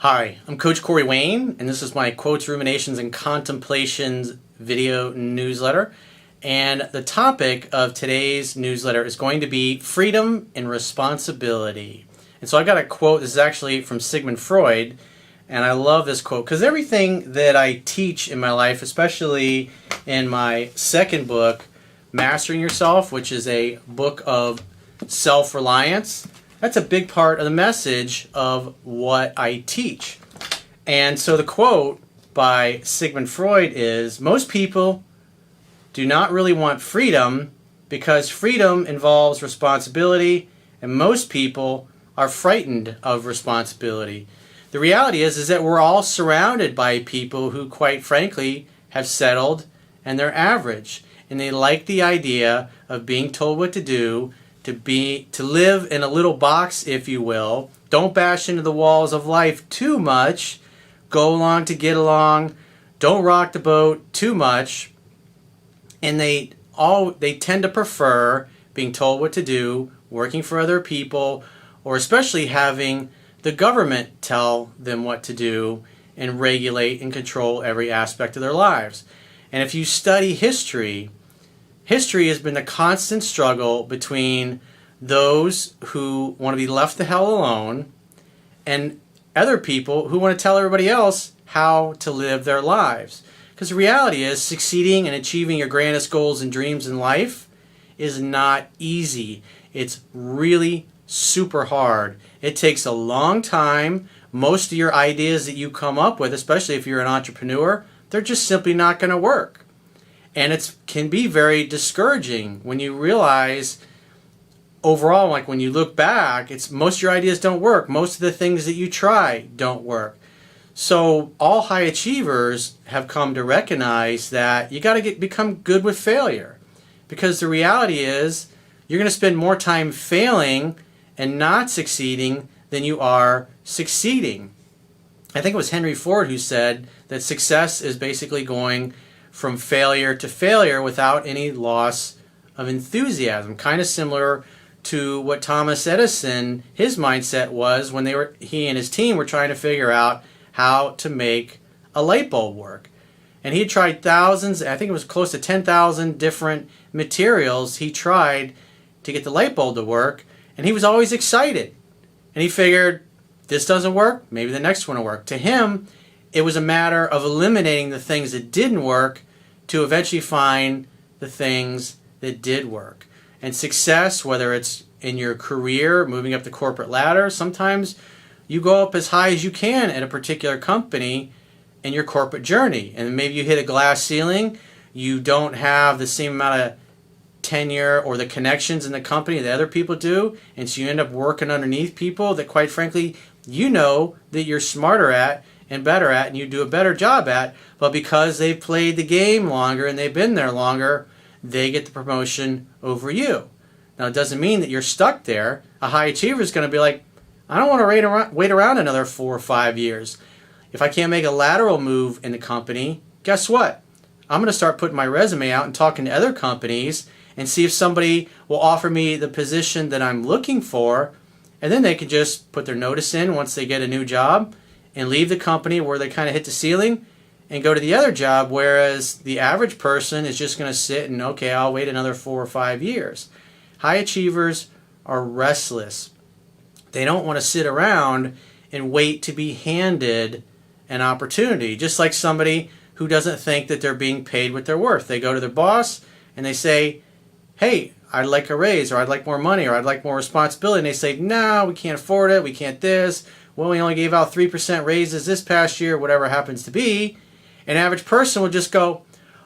Hi, I'm Coach Corey Wayne, and this is my Quotes, Ruminations, and Contemplations video newsletter. And the topic of today's newsletter is going to be freedom and responsibility. And so I got a quote. This is actually from Sigmund Freud, and I love this quote because everything that I teach in my life, especially in my second book, Mastering Yourself, which is a book of self-reliance, that's a big part of the message of what I teach. And so the quote by Sigmund Freud is, most people do not really want freedom because freedom involves responsibility, and most people are frightened of responsibility. The reality is that we're all surrounded by people who, quite frankly, have settled and they're average. And they like the idea of being told what to do, to live in a little box, if you will. Don't bash into the walls of life too much. Go along to get along. Don't rock the boat too much. And they tend to prefer being told what to do, working for other people, or especially having the government tell them what to do and regulate and control every aspect of their lives. And if you study history, history has been a constant struggle between those who want to be left the hell alone and other people who want to tell everybody else how to live their lives. Because the reality is, succeeding and achieving your grandest goals and dreams in life is not easy. It's really super hard. It takes a long time. Most of your ideas that you come up with, especially if you're an entrepreneur, they're just simply not going to work. And it can be very discouraging when you realize overall, like when you look back, most of your ideas don't work. Most of the things that you try don't work. So all high achievers have come to recognize that you got to become good with failure. Because the reality is you're going to spend more time failing and not succeeding than you are succeeding. I think it was Henry Ford who said that success is basically going from failure to failure without any loss of enthusiasm. Kind of similar to what Thomas Edison, his mindset was when he and his team were trying to figure out how to make a light bulb work. And he had tried thousands, I think it was close to 10,000 different materials he tried to get the light bulb to work, and he was always excited. And he figured, this doesn't work, maybe the next one will work. To him, it was a matter of eliminating the things that didn't work to eventually find the things that did work. And success, whether it's in your career, moving up the corporate ladder, sometimes you go up as high as you can at a particular company in your corporate journey. And maybe you hit a glass ceiling, you don't have the same amount of tenure or the connections in the company that other people do, and so you end up working underneath people that, quite frankly, you know that you're smarter at and better at and you do a better job at, but because they've played the game longer and they've been there longer, they get the promotion over you. Now, it doesn't mean that you're stuck there. A high achiever is going to be like, I don't want to wait around another 4 or 5 years. If I can't make a lateral move in the company, guess what? I'm going to start putting my resume out and talking to other companies and see if somebody will offer me the position that I'm looking for, and then they can just put their notice in once they get a new job and leave the company where they kind of hit the ceiling and go to the other job, whereas the average person is just going to sit and, okay, I'll wait another 4 or 5 years. High achievers are restless. They don't want to sit around and wait to be handed an opportunity, just like somebody who doesn't think that they're being paid what they're worth. They go to their boss and they say, hey, I'd like a raise, or I'd like more money, or I'd like more responsibility. And they say, no, we can't afford it, we can't this. Well, we only gave out 3% raises this past year, whatever happens to be. An average person will just go,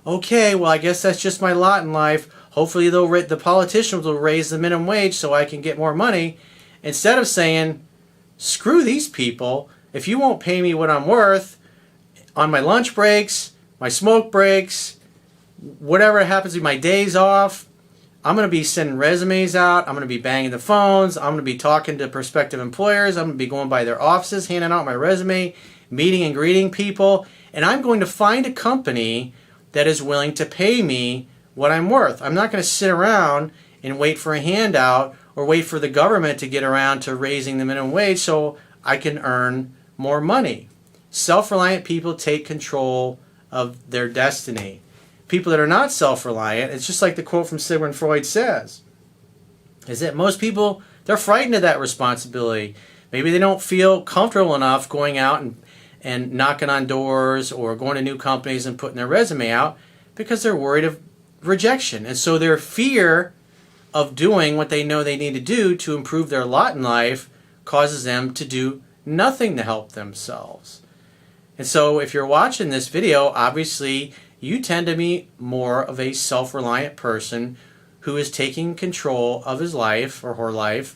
okay, well, I guess that's just my lot in life. Hopefully the politicians will raise the minimum wage so I can get more money. Instead of saying, screw these people, if you won't pay me what I'm worth on my lunch breaks, my smoke breaks, whatever happens to be my days off, I'm going to be sending resumes out, I'm going to be banging the phones, I'm going to be talking to prospective employers, I'm going to be going by their offices, handing out my resume, meeting and greeting people, and I'm going to find a company that is willing to pay me what I'm worth. I'm not going to sit around and wait for a handout or wait for the government to get around to raising the minimum wage so I can earn more money. Self-reliant people take control of their destiny. People that are not self-reliant, it's just like the quote from Sigmund Freud says, is that most people, they're frightened of that responsibility. Maybe they don't feel comfortable enough going out and knocking on doors or going to new companies and putting their resume out because they're worried of rejection. And so their fear of doing what they know they need to do to improve their lot in life causes them to do nothing to help themselves. And so if you're watching this video, obviously you tend to be more of a self-reliant person who is taking control of his life or her life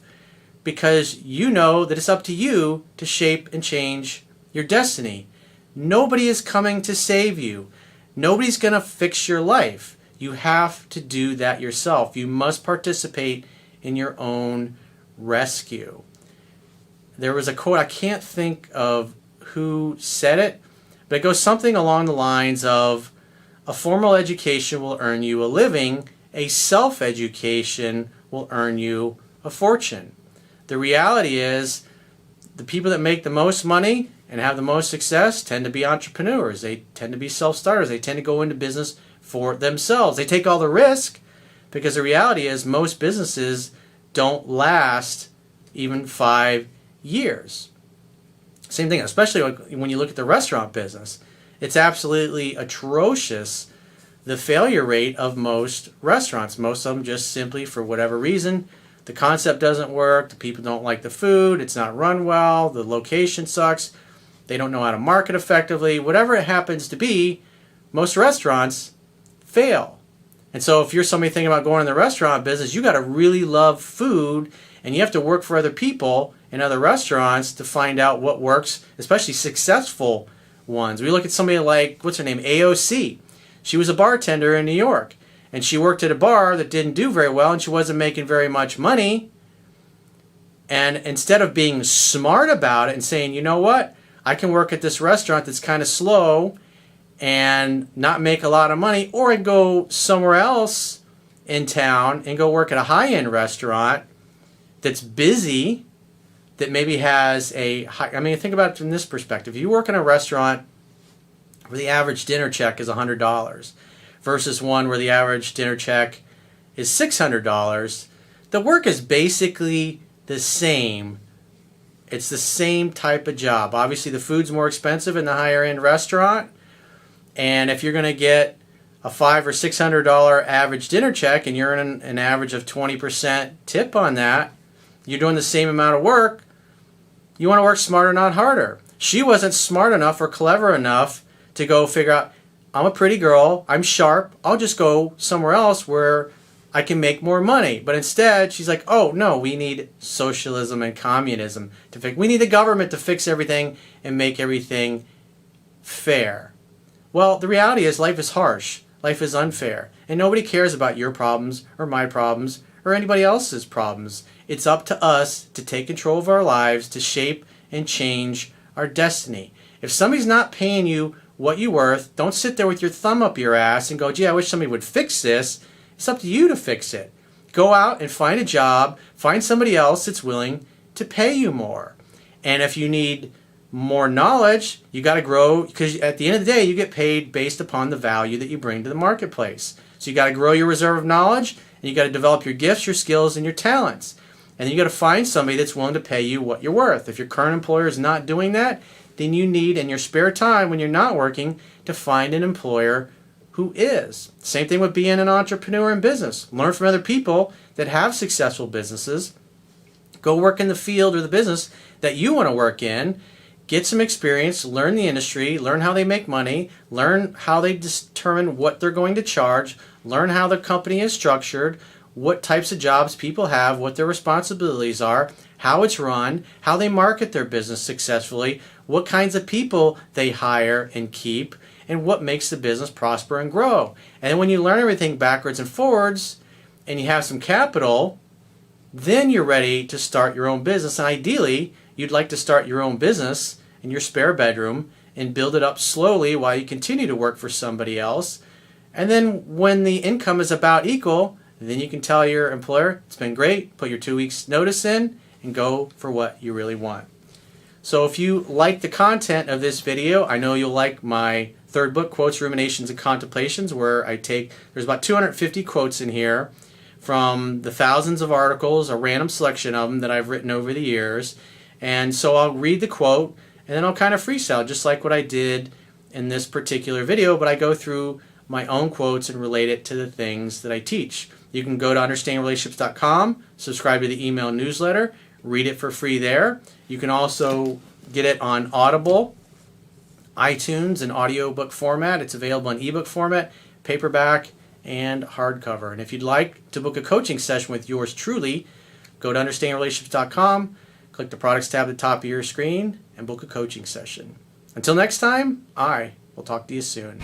because you know that it's up to you to shape and change your destiny. Nobody is coming to save you. Nobody's going to fix your life. You have to do that yourself. You must participate in your own rescue. There was a quote, I can't think of who said it, but it goes something along the lines of, a formal education will earn you a living, a self-education will earn you a fortune. The reality is, the people that make the most money and have the most success tend to be entrepreneurs. They tend to be self-starters. They tend to go into business for themselves. They take all the risk because the reality is most businesses don't last even 5 years. Same thing, especially when you look at the restaurant business. It's absolutely atrocious, the failure rate of most restaurants. Most of them just simply, for whatever reason, the concept doesn't work, the people don't like the food, it's not run well, the location sucks, they don't know how to market effectively. Whatever it happens to be, most restaurants fail. And so if you're somebody thinking about going in the restaurant business, you got to really love food, and you have to work for other people in other restaurants to find out what works, especially successful ones. We look at somebody like, what's her name, AOC. She was a bartender in New York, and she worked at a bar that didn't do very well, and she wasn't making very much money. And instead of being smart about it and saying, you know what, I can work at this restaurant that's kind of slow and not make a lot of money, or I can go somewhere else in town and go work at a high-end restaurant that's busy, that maybe has a high, I mean, think about it from this perspective. If you work in a restaurant where the average dinner check is $100 versus one where the average dinner check is $600, the work is basically the same. It's the same type of job. Obviously, the food's more expensive in the higher end restaurant, and if you're going to get a $500 or $600 average dinner check and you're earning an average of 20% tip on that, you're doing the same amount of work. You want to work smarter, not harder. She wasn't smart enough or clever enough to go figure out, I'm a pretty girl, I'm sharp, I'll just go somewhere else where I can make more money. But instead, she's like, oh no, we need socialism and communism to fix. We need the government to fix everything and make everything fair. Well, the reality is life is harsh. Life is unfair. And nobody cares about your problems or my problems or anybody else's problems. It's up to us to take control of our lives, to shape and change our destiny. If somebody's not paying you what you're worth, don't sit there with your thumb up your ass and go, gee, I wish somebody would fix this. It's up to you to fix it. Go out and find a job, find somebody else that's willing to pay you more. And if you need more knowledge, you got to grow, because at the end of the day, you get paid based upon the value that you bring to the marketplace. So you got to grow your reserve of knowledge, and you got to develop your gifts, your skills, and your talents. And then you got to find somebody that's willing to pay you what you're worth. If your current employer is not doing that, then you need, in your spare time when you're not working, to find an employer who is. Same thing with being an entrepreneur in business. Learn from other people that have successful businesses. Go work in the field or the business that you want to work in. Get some experience, learn the industry, learn how they make money, learn how they determine what they're going to charge, learn how the company is structured, what types of jobs people have, what their responsibilities are, how it's run, how they market their business successfully, what kinds of people they hire and keep, and what makes the business prosper and grow. And then when you learn everything backwards and forwards, and you have some capital, then you're ready to start your own business. And ideally, you'd like to start your own business in your spare bedroom and build it up slowly while you continue to work for somebody else. And then when the income is about equal, then you can tell your employer, it's been great, put your 2 weeks notice in, and go for what you really want. So if you like the content of this video, I know you'll like my third book, Quotes, Ruminations, and Contemplations, where there's about 250 quotes in here from the thousands of articles, a random selection of them that I've written over the years. And so I'll read the quote, and then I'll kind of freestyle, just like what I did in this particular video, but I go through my own quotes and relate it to the things that I teach. You can go to understandingrelationships.com, subscribe to the email newsletter, read it for free there. You can also get it on Audible, iTunes, and audiobook format. It's available in ebook format, paperback, and hardcover. And if you'd like to book a coaching session with yours truly, go to understandingrelationships.com, click the products tab at the top of your screen, and book a coaching session. Until next time, I will talk to you soon.